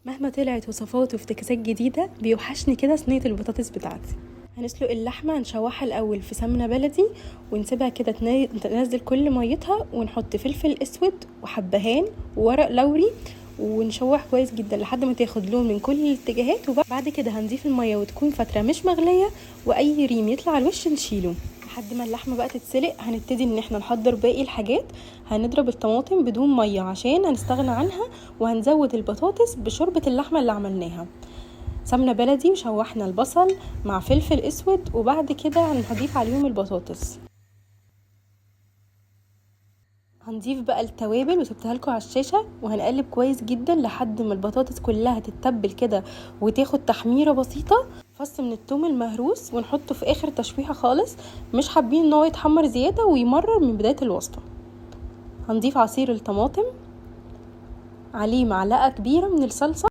مهما طلعت وصفات وافتكاسات جديدة بيوحشني كده صينية البطاطس بتاعتي. هنسلق اللحمة، نشوحها الأول في سمنة بلدي ونسيبها كده تنزل كل ميتها، ونحط فلفل اسود وحبهان وورق لوري ونشوح كويس جدا لحد ما تاخد لون من كل الاتجاهات. وبعد كده هنضيف المية وتكون فترة مش مغلية، واي ريم يطلع على الوش نشيله. لحد ما اللحمه بقى تتسلق هنبتدي ان احنا نحضر باقي الحاجات. هنضرب الطماطم بدون ميه عشان هنستغنى عنها، وهنزود البطاطس بشوربه اللحمه اللي عملناها. سمنه بلدي وشوحنا البصل مع فلفل اسود، وبعد كده هنضيف عليهم البطاطس. هنضيف بقى التوابل وسبتها لكم على الشاشه، وهنقلب كويس جدا لحد ما البطاطس كلها تتبل كده وتاخد تحميره بسيطه. فص من الثوم المهروس ونحطه في اخر تشويحه خالص، مش حابين ان هو يتحمر زياده ويمرر من بدايه الوصفه. هنضيف عصير الطماطم، عليه معلقه كبيره من الصلصه